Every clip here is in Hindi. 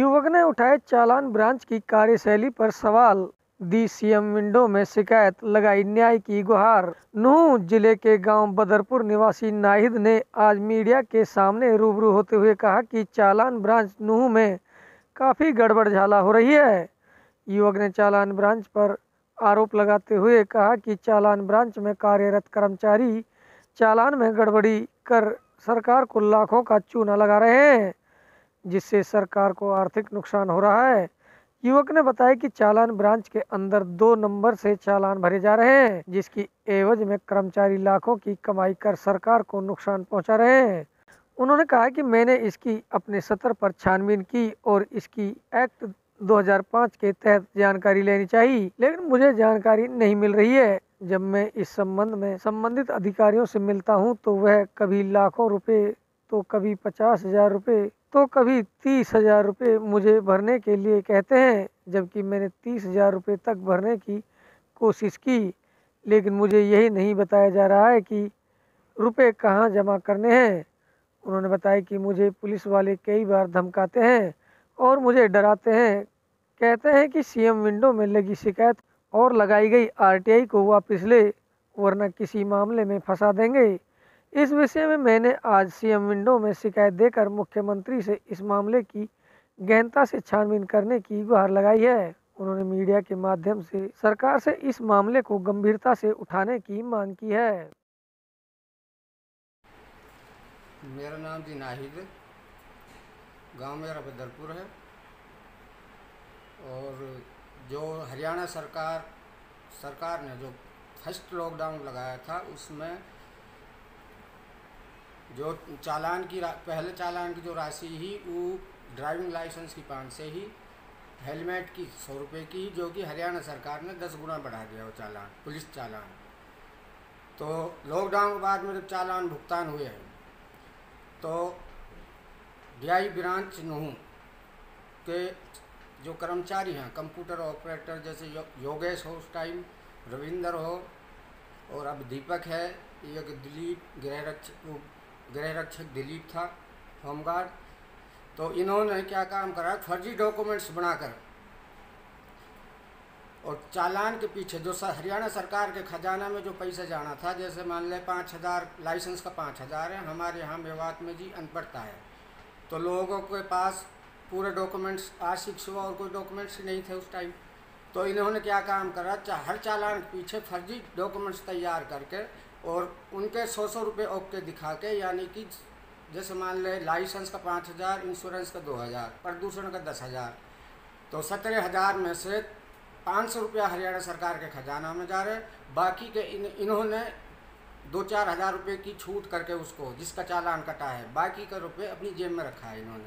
युवक ने उठाए चालान ब्रांच की कार्यशैली पर सवाल, दी सीएम विंडो में शिकायत, लगाई न्याय की गुहार। नूंह जिले के गांव बदरपुर निवासी नाहिद ने आज मीडिया के सामने रूबरू होते हुए कहा कि चालान ब्रांच नूंह में काफी गड़बड़ झाला हो रही है। युवक ने चालान ब्रांच पर आरोप लगाते हुए कहा कि चालान ब्रांच में कार्यरत कर्मचारी चालान में गड़बड़ी कर सरकार को लाखों का चूना लगा रहे हैं, जिससे सरकार को आर्थिक नुकसान हो रहा है। युवक ने बताया कि चालान ब्रांच के अंदर 2 नंबर से चालान भरे जा रहे हैं, जिसकी एवज में कर्मचारी लाखों की कमाई कर सरकार को नुकसान पहुंचा रहे हैं। उन्होंने कहा कि मैंने इसकी अपने स्तर पर छानबीन की और इसकी एक्ट 2005 के तहत जानकारी लेनी चाहिए, लेकिन मुझे जानकारी नहीं मिल रही है। जब मैं इस संबंध में संबंधित अधिकारियों से मिलता हूं तो वह कभी लाखों रुपए, तो कभी 50,000 रुपये, तो कभी 30,000 रुपये मुझे भरने के लिए कहते हैं, जबकि मैंने 30,000 रुपये तक भरने की कोशिश की, लेकिन मुझे यही नहीं बताया जा रहा है कि रुपए कहाँ जमा करने हैं। उन्होंने बताया कि मुझे पुलिस वाले कई बार धमकाते हैं और मुझे डराते हैं, कहते हैं कि सीएम विंडो में लगी शिकायत और लगाई गई आरटीआई को वापस ले, वरना किसी मामले में फंसा देंगे। इस विषय में मैंने आज सीएम विंडो में शिकायत देकर मुख्यमंत्री से इस मामले की गहनता से छानबीन करने की गुहार लगाई है। उन्होंने मीडिया के माध्यम से सरकार से इस मामले को गंभीरता से उठाने की मांग की है। मेरा नाम जी नाहिद, गांव मेरा बदरपुर है। और जो हरियाणा सरकार ने जो फर्स्ट लॉकडाउन लगाया था, उसमें जो पहले चालान की जो राशि ही वो ड्राइविंग लाइसेंस की 5 से ही, हेलमेट की 100 रुपये की, जो कि हरियाणा सरकार ने 10 गुना बढ़ा दिया वो चालान, पुलिस चालान। तो लॉकडाउन के बाद में जब चालान भुगतान हुए हैं तो डीआई ब्रांच नूंह के जो कर्मचारी हैं, कंप्यूटर ऑपरेटर जैसे योगेश हो, उस टाइम रविंदर हो, और अब दीपक है, एक दिलीप गृह रक्षक दिलीप था, होमगार्ड। तो इन्होंने क्या काम करा, फर्जी डॉक्यूमेंट्स बनाकर और चालान के पीछे जो हरियाणा सरकार के खजाना में जो पैसा जाना था, जैसे मान लें 5,000, लाइसेंस का 5,000 है, हमारे यहाँ मेवात में जी अनपढ़ता है, तो लोगों के पास पूरे डॉक्यूमेंट्स, आशिक हुआ और कोई डॉक्यूमेंट्स नहीं थे उस टाइम। तो इन्होंने क्या काम करा, हर चालान के पीछे फर्जी डॉक्यूमेंट्स तैयार करके और उनके 100 रुपये ओके दिखा के, यानी कि जैसे मान ले लाइसेंस का 5,000, इंश्योरेंस का 2,000, प्रदूषण का 10,000, तो 17,000 में से 500 रुपया हरियाणा सरकार के खजाना में जा रहे। बाकी के इन्होंने 2-4 हज़ार रुपये की छूट करके उसको, जिसका चालान कटा है, बाकी का रुपये अपनी जेब में रखा है इन्होंने।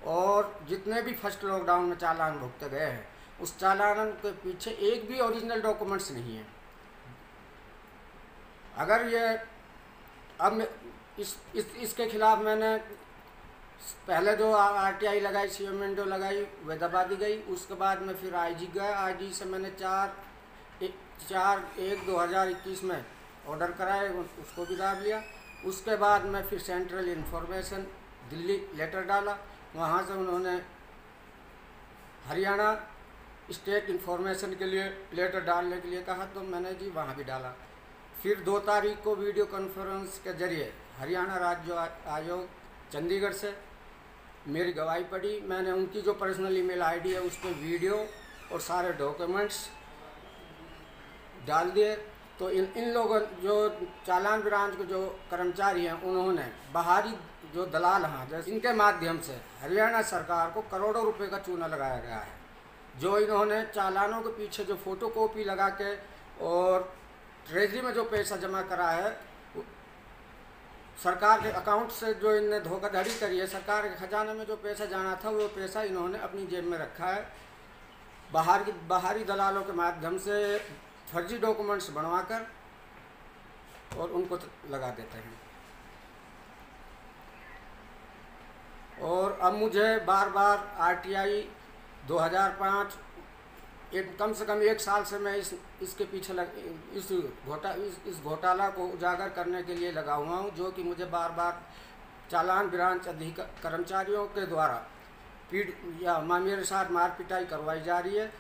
और जितने भी फर्स्ट लॉकडाउन में चालान भुगते गए हैं, उस चालान के पीछे एक भी ओरिजिनल डॉक्यूमेंट्स नहीं है। अगर ये अब इसके खिलाफ मैंने पहले जो आरटीआई लगाई, सीएम विंडो लगाई, वह दबा दी गई। उसके बाद में फिर आईजी गया, आईजी से मैंने 4/1/2021 में ऑर्डर कराए, उसको भी दाब लिया। उसके बाद में फिर सेंट्रल इंफॉर्मेशन दिल्ली लेटर डाला, वहाँ से उन्होंने हरियाणा स्टेट इंफॉर्मेशन के लिए लेटर डालने के लिए कहा, तो मैंने जी वहाँ भी डाला। फिर 2 तारीख को वीडियो कॉन्फ्रेंस के जरिए हरियाणा राज्य आयोग चंडीगढ़ से मेरी गवाही पड़ी। मैंने उनकी जो पर्सनल ईमेल आईडी है उस पर वीडियो और सारे डॉक्यूमेंट्स डाल दिए। तो इन लोगों, जो चालान ब्रांच के जो कर्मचारी हैं, उन्होंने बाहरी जो दलाल हैं, जैसे इनके माध्यम से हरियाणा सरकार को करोड़ों रुपए का चूना लगाया गया है। जो इन्होंने चालानों के पीछे जो फोटोकॉपी लगा के और ट्रेजरी में जो पैसा जमा करा है, सरकार के अकाउंट से जो इनने धोखाधड़ी करी है, सरकार के खजाने में जो पैसा जाना था वो पैसा इन्होंने अपनी जेब में रखा है। बाहरी दलालों के माध्यम से फर्जी डॉक्यूमेंट्स बनवाकर और उनको लगा देते हैं। और अब मुझे बार बार आरटीआई 2005, कम से कम 1 साल से मैं इसके पीछे इस घोटाला को उजागर करने के लिए लगा हुआ हूँ, जो कि मुझे बार बार चालान ब्रांच कर्मचारियों के द्वारा पीट या मेरे साथ मार पिटाई करवाई जा रही है,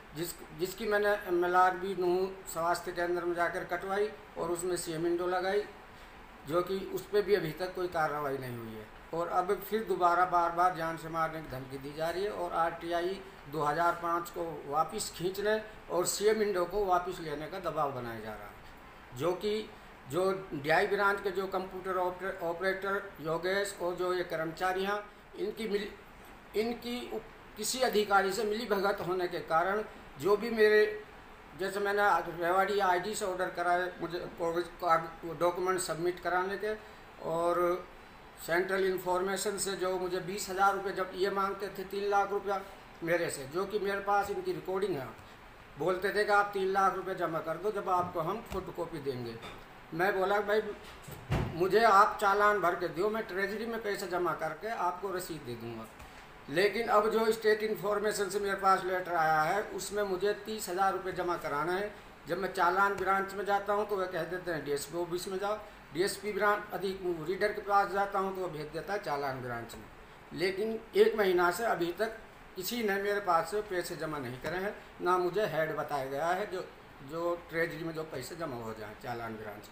जिसकी मैंने MLRB नूह स्वास्थ्य केंद्र में जाकर कटवाई और उसमें CM विंडो लगाई, जो कि उस पर भी अभी तक कोई कार्रवाई नहीं हुई है। और अब फिर दोबारा बार जान से मारने की धमकी दी जा रही है और RTI 2005 को वापस खींचने और CM विंडो को वापस लेने का दबाव बनाया जा रहा है, जो कि जो DI ब्रांच के जो कंप्यूटर ऑपरेटर योगेश और जो ये कर्मचारी हैं, इनकी किसी अधिकारी से मिली भगत होने के कारण जो भी मेरे, जैसे मैंने रेवाड़ी ID से ऑर्डर कराए मुझे डॉक्यूमेंट सबमिट कराने के, और सेंट्रल इन्फॉर्मेशन से जो मुझे 20,000 रुपये जब ये मांगते थे 3 लाख रुपया मेरे से, जो कि मेरे पास इनकी रिकॉर्डिंग है, बोलते थे कि आप 3 लाख रुपये जमा कर दो, जब आपको हम फोटोकॉपी देंगे। मैं बोला भाई मुझे आप चालान भर के दो, मैं ट्रेजरी में पैसे जमा करके आपको रसीद दे दूँगा। लेकिन अब जो स्टेट इन्फॉर्मेशन से मेरे पास लेटर आया है उसमें मुझे 30,000 रुपये जमा कराना है। जब मैं चालान ब्रांच में जाता हूं तो वह कह देते हैं DSP ऑफिस में जाओ, DSP ब्रांच रीडर के पास जाता हूं तो वह भेज देता है चालान ब्रांच में। लेकिन 1 महीना से अभी तक किसी ने मेरे पास से पैसे जमा नहीं करे हैं, ना मुझे हेड बताया गया है जो ट्रेजरी में जो पैसे जमा हो जाएँ चालान ब्रांच।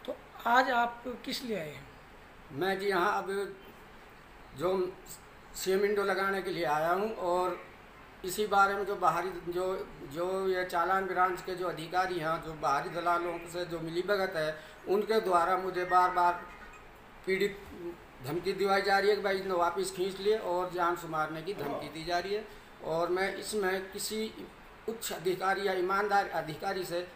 तो आज आप किस लिए आए हैं? मैं जी यहाँ अब जो CM विंडो लगाने के लिए आया हूँ, और इसी बारे में जो बाहरी जो ये चालान ब्रांच के जो अधिकारी हैं, जो बाहरी दलालों से जो मिलीभगत है, उनके द्वारा मुझे बार पीड़ित धमकी दिलाई जा रही है कि भाई इन्हें वापस खींच लिए, और जान से मारने की धमकी दी जा रही है। और मैं इसमें किसी उच्च अधिकारी या ईमानदार अधिकारी से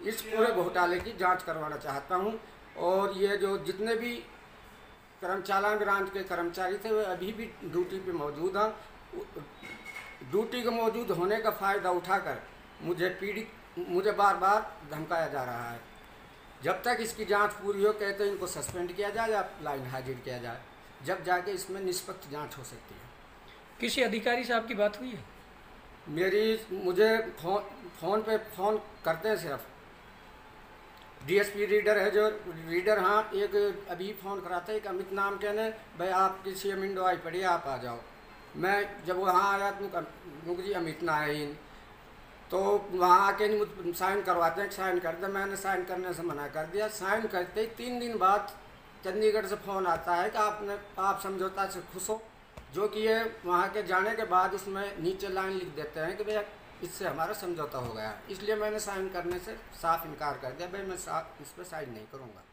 इस पूरे घोटाले की जांच करवाना चाहता हूं। और ये जो जितने भी चालान ब्रांच के कर्मचारी थे वे अभी भी ड्यूटी पे मौजूद हैं। ड्यूटी के मौजूद होने का फ़ायदा उठाकर मुझे बार धमकाया जा रहा है। जब तक इसकी जांच पूरी हो कहते हैं इनको सस्पेंड किया जाए या लाइन हाजिर किया जाए, जब जाके इसमें निष्पक्ष जांच हो सकती है। किसी अधिकारी से आपकी बात हुई है? मुझे फ़ोन पे फ़ोन करते हैं सिर्फ DSP रीडर है जो रीडर, हाँ एक अभी फ़ोन कराता है एक अमित नाम के ने, भाई आपकी CM विंडो आई पड़ी है आप आ जाओ। मैं जब वहाँ आया तो जी अमित ना आए, तो वहाँ आके नहीं मुझे साइन करवाते हैं, साइन कर दे। मैंने साइन करने से मना कर दिया। साइन करते ही 3 दिन बाद चंडीगढ़ से फ़ोन आता है कि आप समझौता से खुश हो, जो कि ये वहाँ के जाने के बाद उसमें नीचे लाइन लिख देते हैं कि भैया इससे हमारा समझौता हो गया। इसलिए मैंने साइन करने से साफ इनकार कर दिया, भाई मैं इस पर साइन नहीं करूँगा।